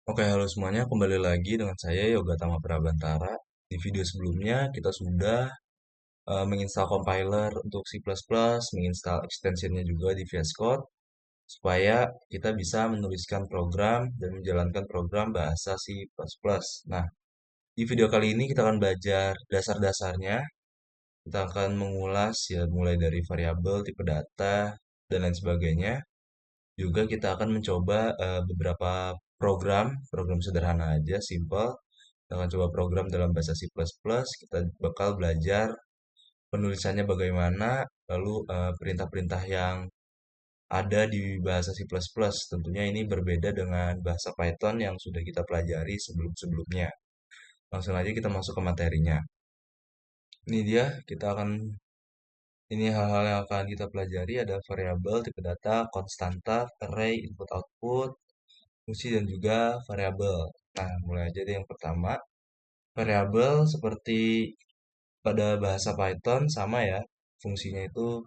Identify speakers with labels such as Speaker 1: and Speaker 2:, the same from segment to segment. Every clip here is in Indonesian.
Speaker 1: Oke, halo semuanya. Kembali lagi dengan saya Yoga Tama Prabantara. Di video sebelumnya kita sudah menginstal compiler untuk C++, menginstal extensionnya juga di VS Code, supaya kita bisa menuliskan program dan menjalankan program bahasa C++. Nah, di video kali ini kita akan belajar dasar-dasarnya. Kita akan mengulas ya mulai dari variabel, tipe data, dan lain sebagainya. Juga kita akan mencoba beberapa program sederhana aja, simple. Kita akan coba program dalam bahasa C++, kita bakal belajar penulisannya bagaimana, lalu perintah-perintah yang ada di bahasa C++. Tentunya ini berbeda dengan bahasa Python yang sudah kita pelajari sebelum-sebelumnya. Langsung aja kita masuk ke materinya. Ini dia, ini hal-hal yang akan kita pelajari ada variabel, tipe data, konstanta, array, input output, fungsi dan juga variabel. Nah, mulai aja deh yang pertama. Variabel seperti pada bahasa Python sama ya. Fungsinya itu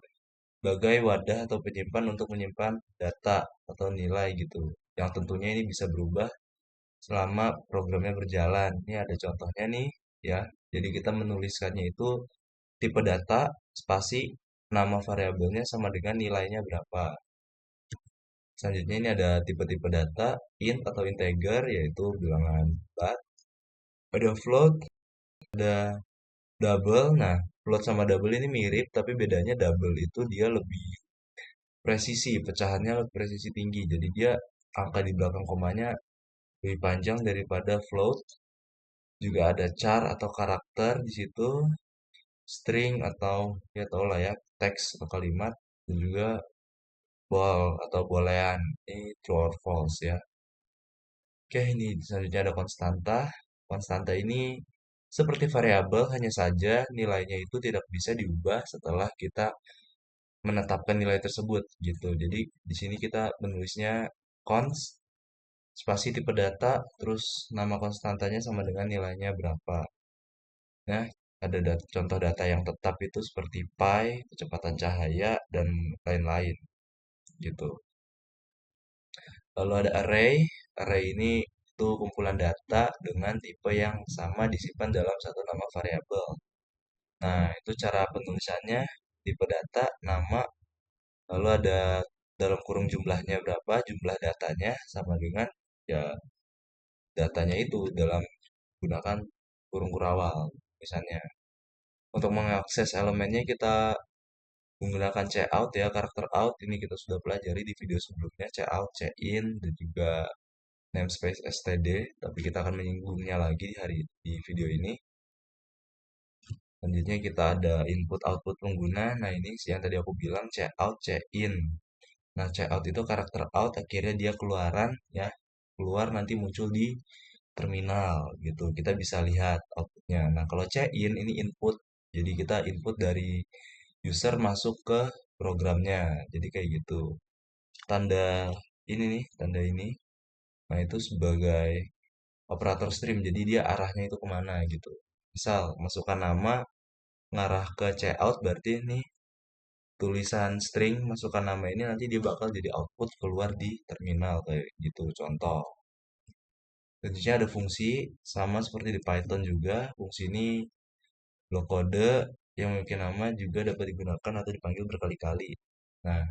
Speaker 1: sebagai wadah atau penyimpan untuk menyimpan data atau nilai gitu. Yang tentunya ini bisa berubah selama programnya berjalan. Ini ada contohnya nih ya. Jadi kita menuliskannya itu tipe data spasi nama variabelnya sama dengan nilainya berapa. Selanjutnya ini ada tipe-tipe data, int atau integer, yaitu bilangan bulat. Ada float, ada double. Nah, float sama double ini mirip, tapi bedanya double itu dia lebih presisi, pecahannya lebih presisi tinggi. Jadi dia angka di belakang komanya lebih panjang daripada float. Juga ada char atau karakter di situ, string atau ya tau lah ya, teks atau kalimat, dan juga bol atau boolean. Ini true or false ya. Oke, ini selanjutnya ada konstanta. Konstanta ini seperti variabel, hanya saja nilainya itu tidak bisa diubah setelah kita menetapkan nilai tersebut gitu. Jadi di sini kita menulisnya const spasi tipe data terus nama konstantanya sama dengan nilainya berapa. Nah, ada contoh data yang tetap itu seperti pi, kecepatan cahaya dan lain-lain gitu. Lalu ada array. Array ini itu kumpulan data dengan tipe yang sama disimpan dalam satu nama variabel. Nah, itu cara penulisannya, tipe data, nama, lalu ada dalam kurung jumlahnya berapa, jumlah datanya sama dengan ya datanya itu dalam gunakan kurung kurawal misalnya. Untuk mengakses elemennya kita menggunakan cout ya, karakter out ini kita sudah pelajari di video sebelumnya, cout, cin, dan juga namespace std, tapi kita akan menyinggungnya lagi di video ini. Selanjutnya kita ada input output pengguna. Nah, ini sih yang tadi aku bilang cout, cin. Nah, cout itu karakter out akhirnya dia keluaran ya. Keluar nanti muncul di terminal gitu. Kita bisa lihat outputnya. Nah, kalau cin ini input. Jadi kita input dari user masuk ke programnya. Jadi kayak gitu. Tanda ini nih, tanda ini. Nah, itu sebagai operator stream. Jadi dia arahnya itu kemana gitu. Misal masukkan nama ngarah ke cout berarti ini tulisan string masukkan nama ini nanti dia bakal jadi output keluar di terminal kayak gitu contoh. Tentunya ada fungsi sama seperti di Python juga. Fungsi ini blok kode yang memiliki nama juga dapat digunakan atau dipanggil berkali-kali. Nah,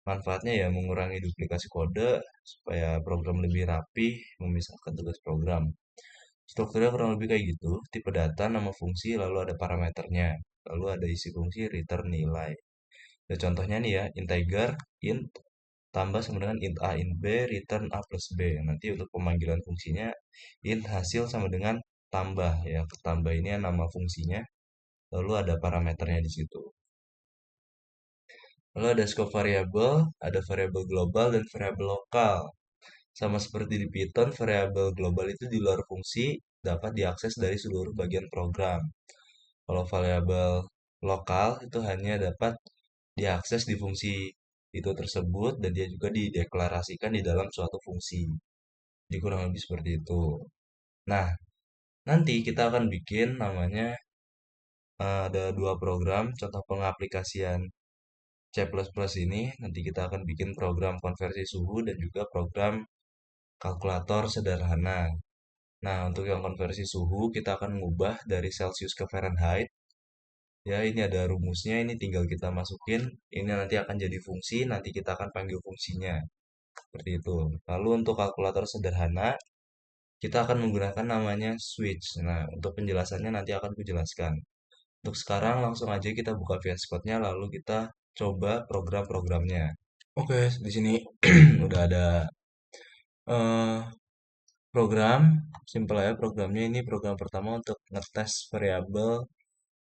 Speaker 1: manfaatnya ya mengurangi duplikasi kode supaya program lebih rapi, memisahkan tugas program. Strukturnya kurang lebih kayak gitu, tipe data, nama fungsi, lalu ada parameternya, lalu ada isi fungsi, return nilai. Ada contohnya nih ya, integer, int, tambah sama dengan int a, int b, return a plus b. Nanti untuk pemanggilan fungsinya, int hasil sama dengan tambah ya, tambah ini ya nama fungsinya, lalu ada parameternya di situ. Lalu ada scope variabel, ada variabel global dan variabel lokal. Sama seperti di Python, variabel global itu di luar fungsi dapat diakses dari seluruh bagian program. Kalau variabel lokal itu hanya dapat diakses di fungsi itu tersebut dan dia juga dideklarasikan di dalam suatu fungsi. Jadi kurang lebih seperti itu. Nah, nanti kita akan bikin namanya ada dua program contoh pengaplikasian C++ ini. Nanti kita akan bikin program konversi suhu dan juga program kalkulator sederhana. Nah, untuk yang konversi suhu, kita akan mengubah dari Celcius ke Fahrenheit. Ya, ini ada rumusnya, ini tinggal kita masukin. Ini nanti akan jadi fungsi, nanti kita akan panggil fungsinya. Seperti itu. Lalu untuk kalkulator sederhana, kita akan menggunakan namanya switch. Nah, untuk penjelasannya nanti akan kujelaskan. Untuk sekarang langsung aja kita buka VS Code-nya, lalu kita coba program-programnya. Oke, di sini udah ada eh, program, simple ya programnya. Ini program pertama untuk ngetes variabel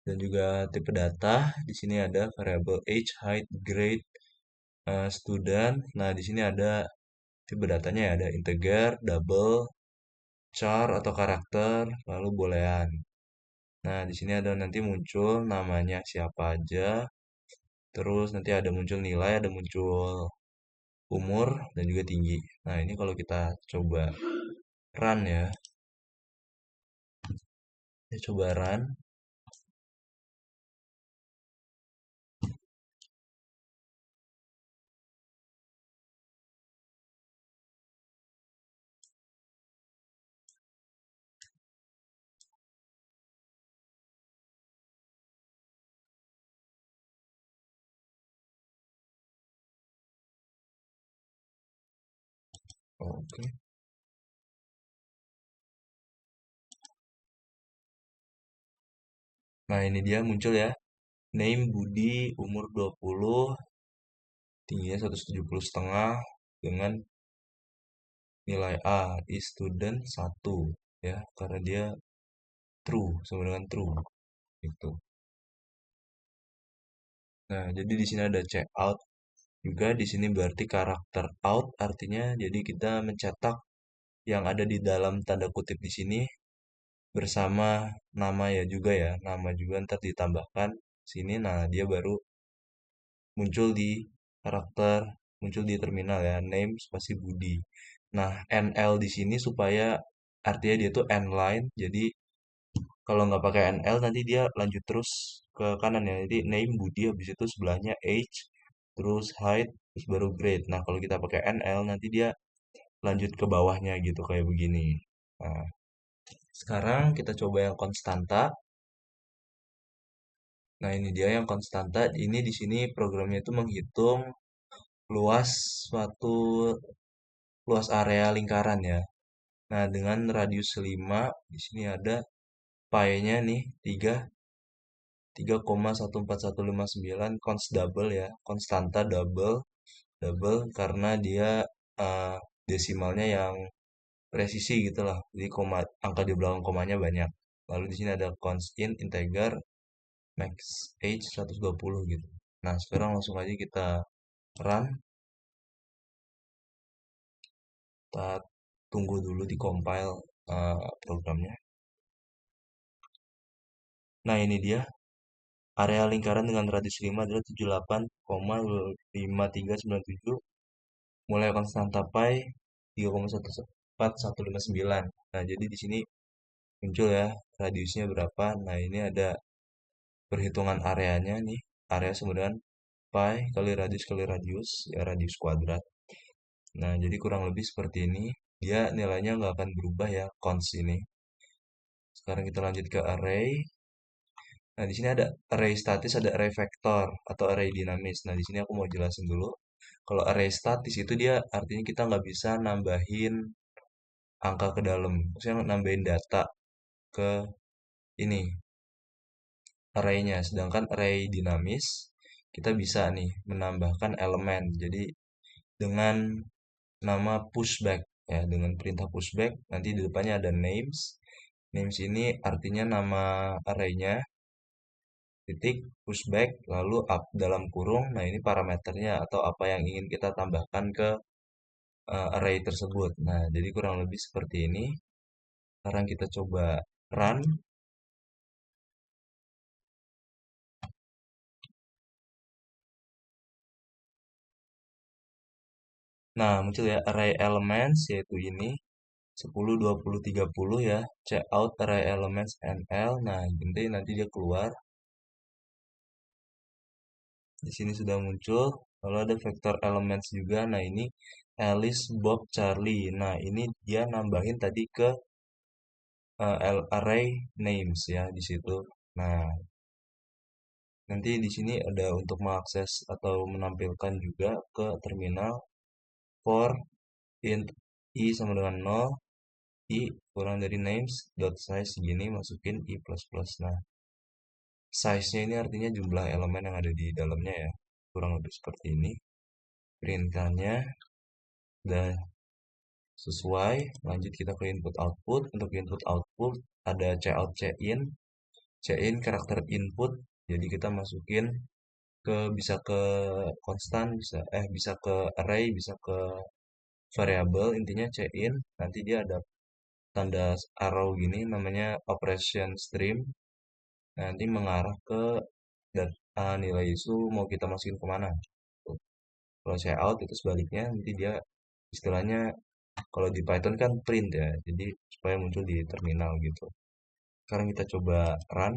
Speaker 1: dan juga tipe data. Di sini ada variabel age, height, grade, student. Nah, di sini ada tipe datanya ya, ada integer, double, char atau karakter, lalu boolean. Nah, di sini ada nanti muncul namanya siapa aja, terus nanti ada muncul nilai, ada muncul umur dan juga tinggi. Nah, ini kalau kita coba run ya, kita coba run. Oke. Nah, ini dia muncul ya. Name Budi, umur 20, tingginya 170 setengah dengan nilai A, is student 1 ya, karena dia true, sama dengan true gitu. Nah, jadi di sini ada check out juga, di sini berarti karakter out artinya jadi kita mencetak yang ada di dalam tanda kutip di sini bersama nama ya juga ya, nama juga ntar ditambahkan sini. Nah, dia baru muncul di karakter, muncul di terminal ya, name spasi Budi. Nah, NL di sini supaya artinya dia tuh end line, jadi kalau nggak pakai NL nanti dia lanjut terus ke kanan ya. Jadi name Budi, habis itu sebelahnya age, terus height, terus baru grade. Nah, kalau kita pakai NL nanti dia lanjut ke bawahnya gitu kayak begini. Nah, sekarang kita coba yang konstanta. Nah, ini dia yang konstanta. Ini di sini programnya itu menghitung luas suatu luas area lingkaran ya. Nah, dengan radius 5 di sini ada pi-nya nih 3,141159 const double ya, konstanta double double karena dia desimalnya yang presisi gitu lah. Jadi angka di belakang komanya banyak. Lalu di sini ada const int integer max age 120 gitu. Nah, sekarang langsung aja kita run. Kita tunggu dulu di compile programnya. Nah, ini dia. Area lingkaran dengan radius 5 adalah 78,5397 mulai konstanta pi 3,14159. Nah, jadi di sini muncul ya radiusnya berapa. Nah, ini ada perhitungan areanya nih. Area sama dengan pi kali radius, ya radius kuadrat. Nah, jadi kurang lebih seperti ini. Dia nilainya nggak akan berubah ya, const ini. Sekarang kita lanjut ke array. Nah, di sini ada array statis, ada array vektor atau array dinamis. Nah, di sini aku mau jelasin dulu. Kalau array statis itu dia artinya kita nggak bisa nambahin angka ke dalam. Maksudnya nambahin data ke ini arraynya. Sedangkan array dinamis kita bisa nih menambahkan elemen. Jadi dengan nama pushback ya, dengan perintah pushback nanti di depannya ada names. Names ini artinya nama arraynya titik pushback lalu up dalam kurung. Nah, ini parameternya atau apa yang ingin kita tambahkan ke array tersebut. Nah, jadi kurang lebih seperti ini. Sekarang kita coba run. Nah, muncul ya array elements yaitu ini 10, 20, 30 ya. Check out array elements NL. Nah, nanti dia keluar. Di sini sudah muncul. Lalu ada vector elements juga. Nah, ini Alice, Bob, Charlie. Nah, ini dia nambahin tadi ke array names ya di situ. Nah, nanti di sini ada untuk mengakses atau menampilkan juga ke terminal for int i sama dengan 0, i kurang dari names dot size segini, masukin i plus plus. Nah, size-nya ini artinya jumlah elemen yang ada di dalamnya ya. Kurang lebih seperti ini. Printkannya udah sesuai. Lanjut kita ke input output. Untuk input output ada cout, cin. Cin karakter input. Jadi kita masukin bisa ke konstan, bisa ke array, bisa ke variabel. Intinya cin. Nanti dia ada tanda arrow gini namanya operation stream. Nanti mengarah ke nilai itu mau kita masukin kemana. Kalau saya out itu sebaliknya, nanti dia istilahnya kalau di Python kan print ya, jadi supaya muncul di terminal gitu. Sekarang kita coba run.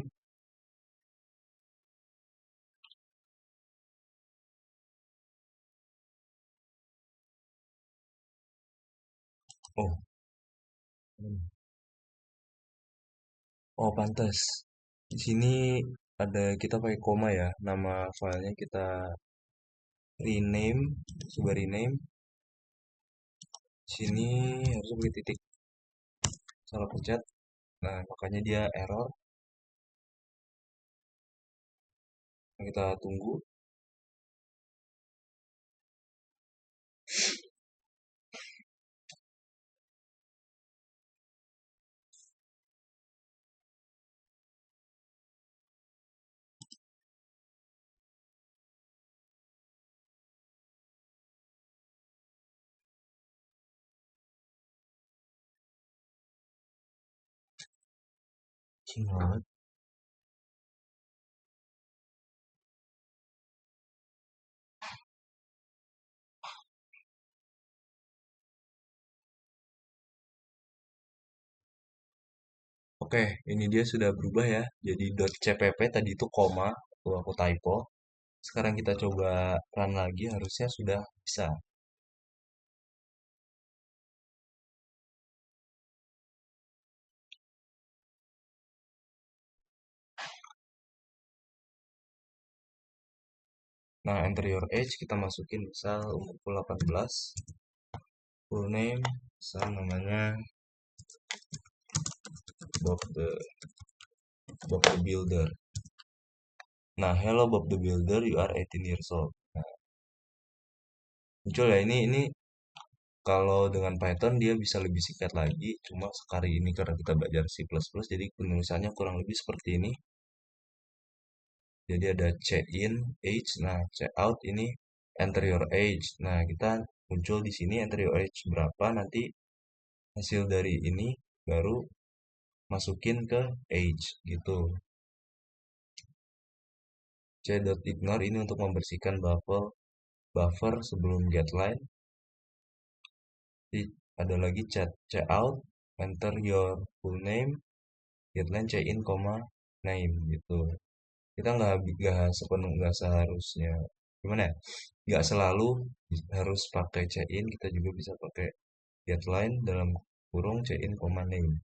Speaker 1: Oh, oh pantas. Di sini ada kita pakai koma ya, nama filenya kita rename, coba rename. Sini harus pakai titik, salah pencet. Nah, makanya dia error. Kita tunggu. King banget. Oke, ini dia sudah berubah ya. Jadi .cpp tadi itu koma, tuh aku typo. Sekarang kita coba run lagi, harusnya sudah bisa. Nah, enter your age kita masukin misal umur 18. Full name, misal namanya Bob the Builder. Nah, hello Bob the Builder, you are 18 years old. Nah, muncul ya ini kalau dengan Python dia bisa lebih singkat lagi. Cuma sekali ini karena kita belajar C++, jadi penulisannya kurang lebih seperti ini. Jadi ada check-in, age, nah check-out ini enter your age. Nah, kita muncul di sini enter your age berapa, nanti hasil dari ini baru masukin ke age gitu. C.ignore ini untuk membersihkan buffer sebelum getLine. Ada lagi check-out, enter your full name, getLine check-in, name gitu. Kita nggak seharusnya gimana ya, nggak selalu harus pakai check-in, kita juga bisa pakai getLine dalam kurung check-in, name.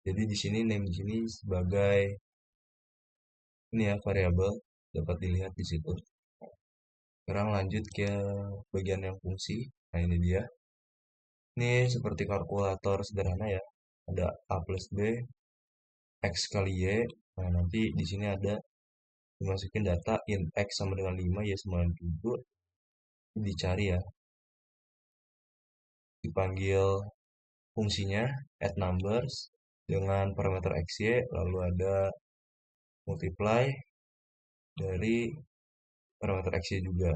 Speaker 1: Jadi di sini name di sini sebagai ini ya variabel, dapat dilihat di situ. Sekarang lanjut ke bagian yang fungsi. Nah, ini dia. Ini seperti kalkulator sederhana ya. Ada A plus B, X kali Y. Nah, nanti di sini ada dimasukin data int X sama dengan 5, Y 97. Dicari ya. Dipanggil fungsinya add numbers dengan parameter XY, lalu ada multiply dari parameter XY juga.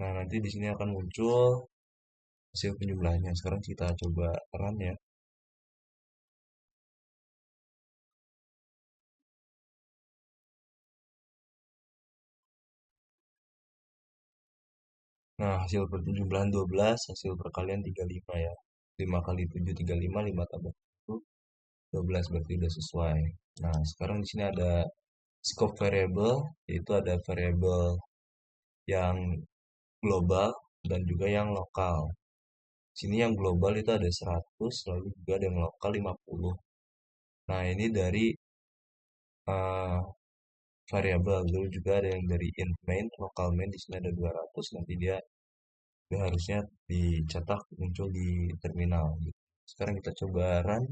Speaker 1: Nah, nanti di sini akan muncul hasil penjumlahannya. Sekarang kita coba run ya. Nah, hasil penjumlahan 12, hasil perkalian 35 ya. 5 kali 7, 35, 5 tambah 1, 12 berarti udah sesuai. Nah, sekarang di sini ada scope variable, yaitu ada variable yang global dan juga yang lokal. Sini yang global itu ada 100, lalu juga ada yang lokal 50. Nah, ini dari uh, variabel, lalu juga ada yang dari int main, local main di sini ada 200, nanti dia harusnya dicetak muncul di terminal gitu. Sekarang kita coba run.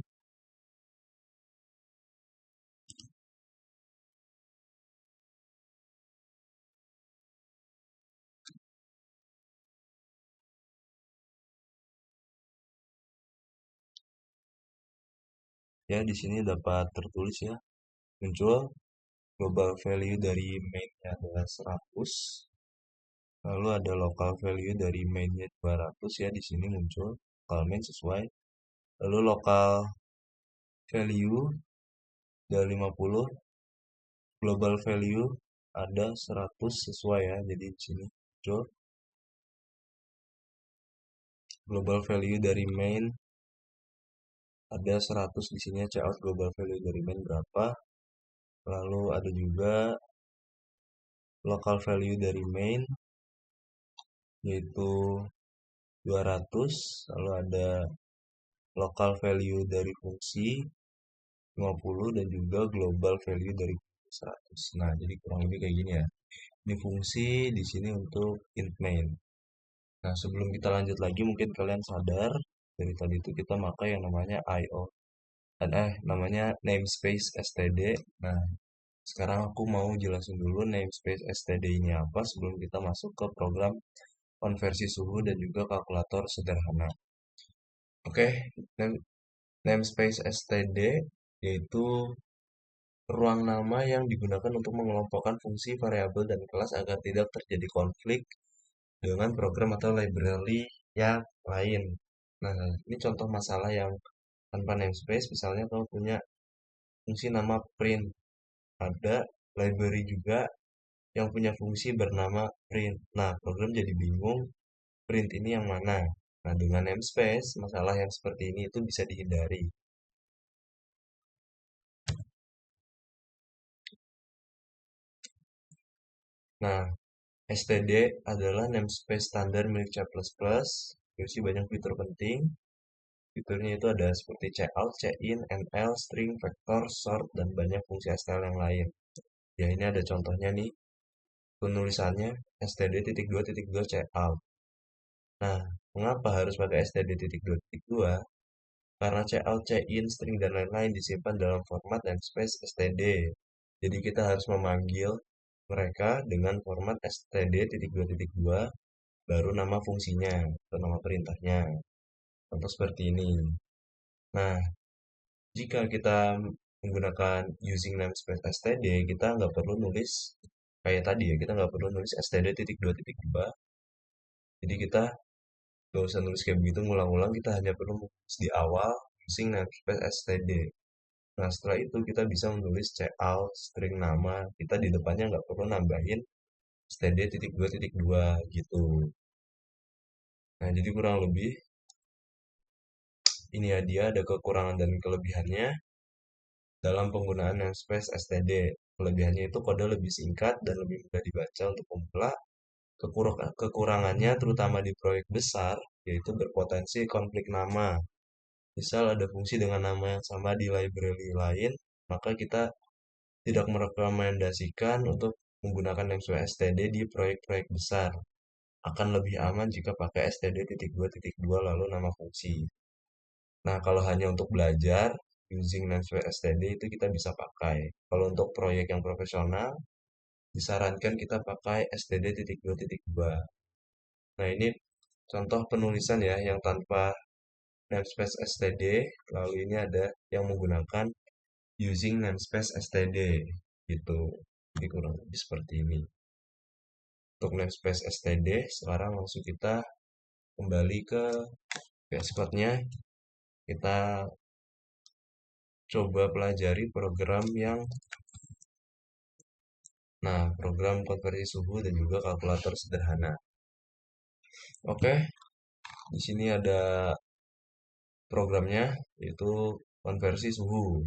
Speaker 1: Ya, di sini dapat tertulis ya, muncul global value dari main-nya adalah 100, lalu ada local value dari main-nya 200 ya, di sini muncul local main sesuai. Lalu local value dari 50, global value ada 100 sesuai ya, jadi di sini muncul global value dari main ada 100, di sini cout global value dari main berapa. Lalu ada juga local value dari main yaitu 200, lalu ada local value dari fungsi 50 dan juga global value dari 100. Nah, jadi kurang lebih kayak gini ya. Ini fungsi di sini untuk int main. Nah, sebelum kita lanjut lagi mungkin kalian sadar dari tadi itu kita pakai yang namanya IO dan namanya namespace std. Nah, sekarang aku mau jelasin dulu namespace std ini apa sebelum kita masuk ke program konversi suhu dan juga kalkulator sederhana. Oke, namespace std yaitu ruang nama yang digunakan untuk mengelompokkan fungsi, variabel, dan kelas agar tidak terjadi konflik dengan program atau library yang lain. Nah, ini contoh masalah yang tanpa namespace, misalnya kalau punya fungsi nama print, ada library juga yang punya fungsi bernama print. Nah, program jadi bingung, print ini yang mana. Nah, dengan namespace, masalah yang seperti ini itu bisa dihindari. Nah, std adalah namespace standar milik C++, berisi banyak fitur penting. Fiturnya itu ada seperti cout, cin, nl, string, vector, sort, dan banyak fungsi STL yang lain. Ya, ini ada contohnya nih. Penulisannya std.2.2 cout. Nah, mengapa harus pakai std.2.2? Karena cout, cin, string, dan lain-lain disimpan dalam format namespace std. Jadi kita harus memanggil mereka dengan format std.2.2 baru nama fungsinya atau nama perintahnya. Contoh seperti ini. Nah, jika kita menggunakan using namespace std, kita nggak perlu nulis kayak tadi ya, kita nggak perlu nulis std.2.2. Jadi kita nggak usah nulis kayak begitu ngulang-ulang, kita hanya perlu menulis di awal using namespace std. Nah, setelah itu kita bisa menulis cout, string nama, kita di depannya nggak perlu nambahin std.2.2 gitu. Nah, jadi kurang lebih ini ya, dia ada kekurangan dan kelebihannya dalam penggunaan namespace std. Kelebihannya itu kode lebih singkat dan lebih mudah dibaca untuk pemula. Kekurangannya terutama di proyek besar, yaitu berpotensi konflik nama. Misal ada fungsi dengan nama yang sama di library lain, maka kita tidak merekomendasikan untuk menggunakan namespace std di proyek-proyek besar. Akan lebih aman jika pakai std.2.2 lalu nama fungsi. Nah, kalau hanya untuk belajar, using namespace std itu kita bisa pakai. Kalau untuk proyek yang profesional, disarankan kita pakai std.2.2. Nah, ini contoh penulisan ya, yang tanpa namespace std, lalu ini ada yang menggunakan using namespace std, gitu. Jadi kurang lebih seperti ini. Untuk namespace std, sekarang langsung kita kembali ke VS Code-nya. Kita coba pelajari program yang program konversi suhu dan juga kalkulator sederhana. Oke, di sini ada programnya yaitu konversi suhu.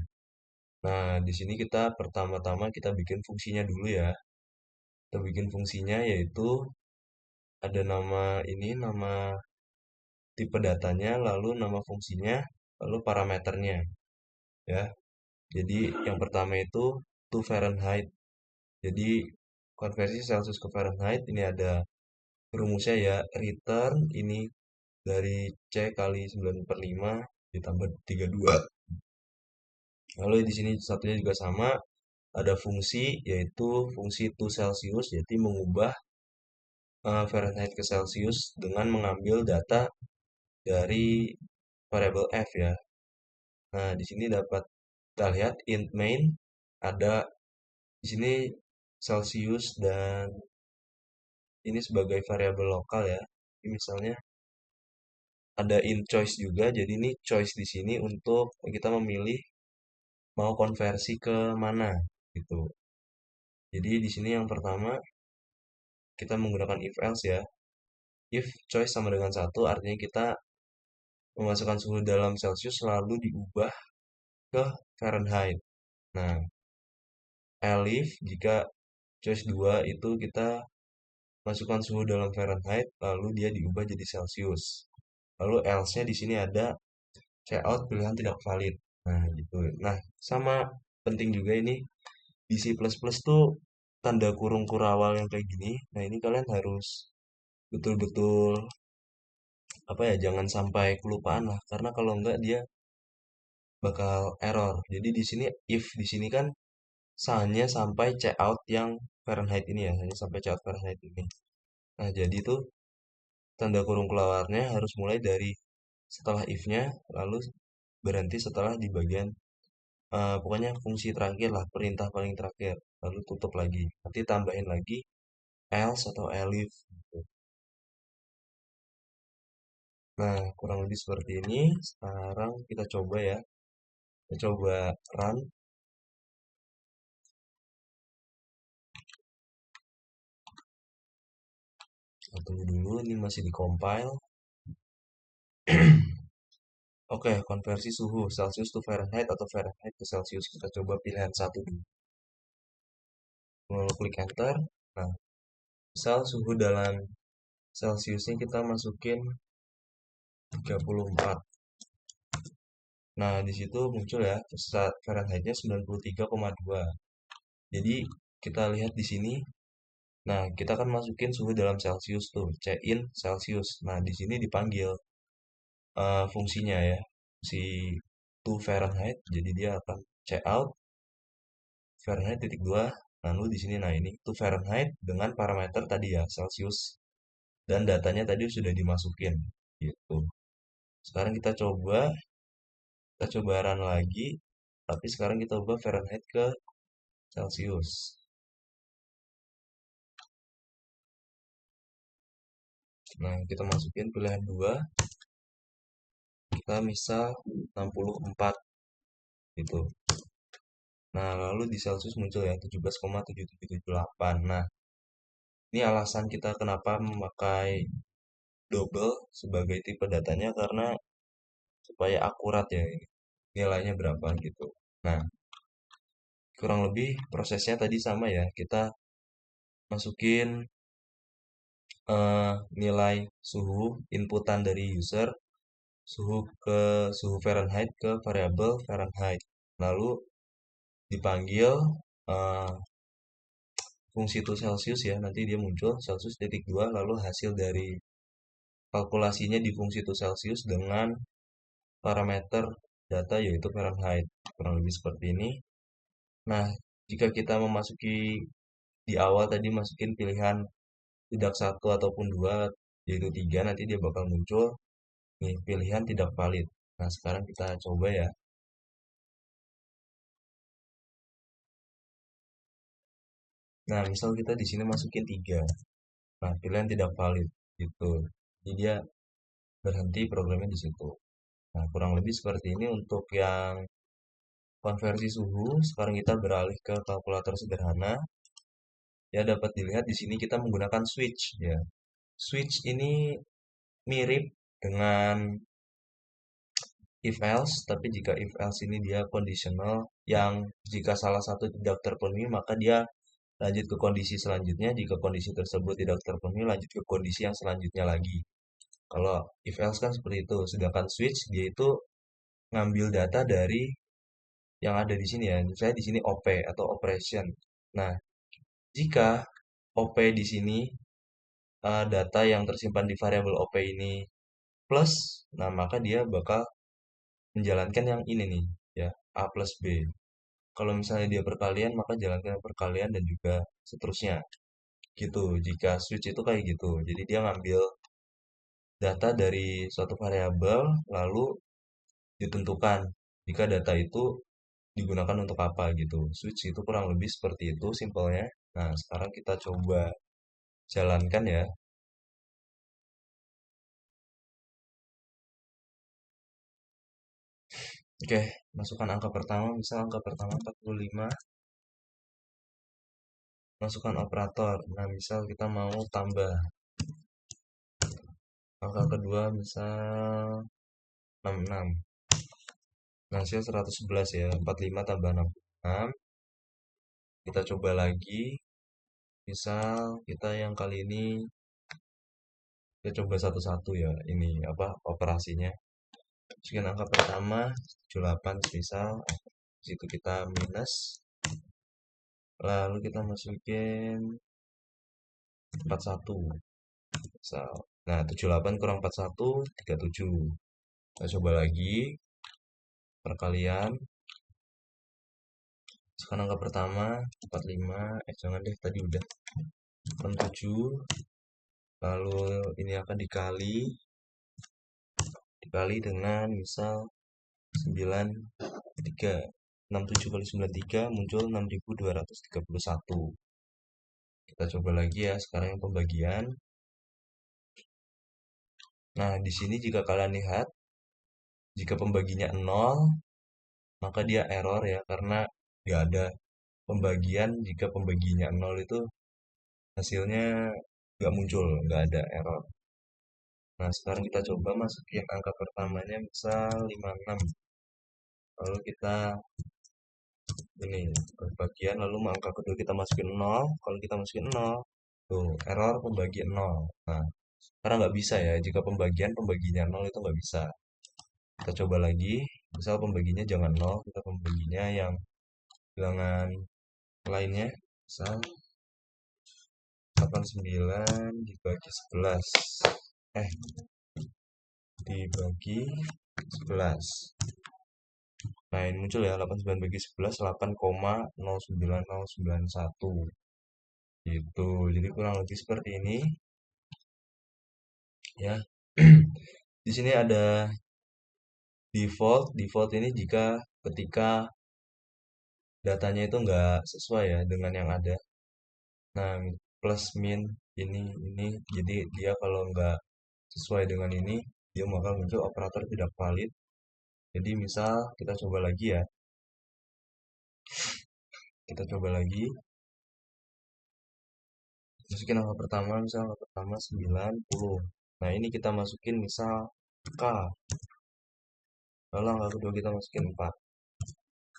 Speaker 1: Nah, di sini kita pertama-tama kita bikin fungsinya dulu ya. Kita bikin fungsinya yaitu ada nama ini, nama tipe datanya, lalu nama fungsinya, lalu parameternya ya. Jadi yang pertama itu to Fahrenheit. Jadi konversi Celsius ke Fahrenheit ini ada rumusnya ya, return ini dari C kali 9/5 ditambah 32. Lalu di sini satunya juga sama, ada fungsi yaitu fungsi to Celsius, yaitu mengubah Fahrenheit ke Celsius dengan mengambil data dari variabel F ya. Nah, di sini dapat kita lihat int main ada di sini Celsius dan ini sebagai variabel lokal ya. Ini misalnya ada int choice juga, jadi ini choice di sini untuk kita memilih mau konversi ke mana gitu. Jadi di sini yang pertama kita menggunakan if else ya. If choice sama dengan satu artinya kita memasukkan suhu dalam Celsius lalu diubah ke Fahrenheit. Nah, elif jika choice 2 itu kita masukkan suhu dalam Fahrenheit lalu dia diubah jadi Celsius. Lalu else-nya di sini ada cout pilihan tidak valid. Nah, gitu. Nah, sama penting juga ini di C++ tuh tanda kurung kurawal yang kayak gini. Nah, ini kalian harus betul-betul apa ya, jangan sampai kelupaan lah karena kalau enggak dia bakal error. Jadi di sini if di sini kan hanya sampai cout yang Fahrenheit ini ya, hanya sampai cout Fahrenheit ini. Nah, jadi tuh tanda kurung kelawarnya harus mulai dari setelah if-nya lalu berhenti setelah di bagian pokoknya fungsi terakhir lah, perintah paling terakhir lalu tutup lagi, nanti tambahin lagi else atau elif gitu. Nah, kurang lebih seperti ini. Sekarang kita coba ya, kita coba run. Tunggu dulu, ini masih di compile. Oke, konversi suhu Celsius to Fahrenheit atau Fahrenheit ke Celsius. Kita coba pilihan satu dulu. Lalu klik enter. Nah, misal suhu dalam Celsiusnya kita masukin 34. Nah, di situ muncul ya, Fahrenheitnya 93,2. Jadi, kita lihat di sini. Nah, kita kan masukin suhu dalam Celsius tuh, C-in Celsius. Nah, di sini dipanggil fungsinya ya, si to Fahrenheit. Jadi dia akan check out Fahrenheit titik dua. Lalu di sini nah ini to Fahrenheit dengan parameter tadi ya Celsius dan datanya tadi sudah dimasukin gitu. Sekarang kita coba run lagi, tapi sekarang kita ubah Fahrenheit ke Celsius. Nah, kita masukin pilihan 2, kita misal 64 gitu. Nah, lalu di Celsius muncul ya 17,7778. Nah, ini alasan kita kenapa memakai double sebagai tipe datanya karena supaya akurat ya ini, nilainya berapa gitu. Nah, kurang lebih prosesnya tadi sama ya. Kita masukin nilai suhu inputan dari user, suhu Fahrenheit ke variabel Fahrenheit. Lalu dipanggil eh, fungsi itu Celsius ya, nanti dia muncul Celsius titik dua, lalu hasil dari kalkulasinya di fungsi itu Celsius dengan parameter data yaitu Fahrenheit. Kurang lebih seperti ini. Nah, jika kita memasuki di awal tadi masukin pilihan tidak satu ataupun dua, yaitu tiga, nanti dia bakal muncul nih pilihan tidak valid. Nah, sekarang kita coba ya. Nah, misal kita di sini masukin tiga. Nah, pilihan tidak valid gitu. Jadi dia berhenti programnya di situ. Nah, kurang lebih seperti ini untuk yang konversi suhu. Sekarang kita beralih ke kalkulator sederhana. Ya, dapat dilihat di sini kita menggunakan switch ya. Switch ini mirip dengan if else, tapi jika if else ini dia conditional, yang jika salah satu tidak terpenuhi maka dia lanjut ke kondisi selanjutnya, jika kondisi tersebut tidak terpenuhi lanjut ke kondisi yang selanjutnya lagi. Kalau if else kan seperti itu, sedangkan switch dia itu ngambil data dari yang ada di sini ya. Misalnya di sini OP atau operation. Nah, jika OP di sini data yang tersimpan di variabel OP ini plus, nah maka dia bakal menjalankan yang ini nih, ya, A plus B. Kalau misalnya dia perkalian, maka jalankan perkalian dan juga seterusnya. Gitu, jika switch itu kayak gitu. Jadi dia ngambil data dari suatu variabel, lalu ditentukan jika data itu digunakan untuk apa gitu. Switch itu kurang lebih seperti itu simpelnya. Nah, sekarang kita coba jalankan ya. Oke, masukkan angka pertama, misal angka pertama 45, masukkan operator. Nah, misal kita mau tambah angka kedua, misal 66. Nah, hasil 111 ya, 45 tambah 66. Kita coba lagi, misal kita yang kali ini kita coba satu-satu ya, ini apa operasinya. Masukin angka pertama 78 misal, situ kita minus, lalu kita masukin 41 misal. Nah, 78 kurang 41 37. Kita coba lagi perkalian. Sekarang angka pertama 45, jangan deh, tadi udah 67, lalu ini akan dikali dengan misal 93. 67 kali 93 muncul 6231. Kita coba lagi ya, sekarang yang pembagian. Nah, di sini jika kalian lihat, jika pembaginya 0, maka dia error ya, karena nggak ada pembagian. Jika pembaginya 0 itu hasilnya nggak muncul, nggak ada error. Nah, sekarang kita coba masukin angka pertamanya misal 56. Lalu kita ini pembagian, lalu angka kedua kita masukin 0. Kalau kita masukin 0, tuh error pembagian 0. Nah, karena nggak bisa ya, jika pembaginya 0 itu nggak bisa. Kita coba lagi, misal pembaginya jangan 0, kita pembaginya yang bilangan lainnya, misal 89 dibagi 11. Dibagi 11. Nah, ini muncul ya, 89 bagi 11, 8,09091. Gitu, jadi kurang lebih seperti ini. Ya, di sini ada default. Default ini jika ketika datanya itu nggak sesuai ya dengan yang ada. Nah, plus min ini, jadi dia kalau nggak sesuai dengan ini, dia bakal muncul operator tidak valid. Jadi misal kita coba lagi ya, kita coba lagi. Masukin angka pertama, misal angka pertama 90. Nah, ini kita masukin misal K. Lalu angka kedua kita masukin 4.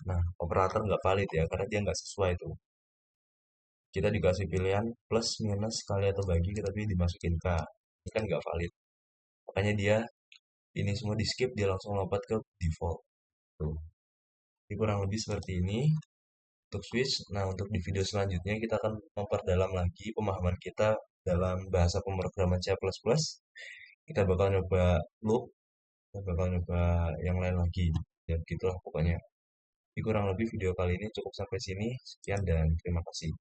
Speaker 1: Nah, operator nggak valid ya, karena dia nggak sesuai tuh. Kita dikasih pilihan plus, minus, kali atau bagi, tapi dimasukin K. Ini kan nggak valid. Makanya dia, ini semua di skip, dia langsung lompat ke default. Tuh. Jadi kurang lebih seperti ini untuk switch. Nah, untuk di video selanjutnya kita akan memperdalam lagi pemahaman kita dalam bahasa pemrograman C++. Kita bakal nyoba loop, kita bakal nyoba yang lain lagi. Ya, gitulah pokoknya. Jadi kurang lebih video kali ini cukup sampai sini. Sekian dan terima kasih.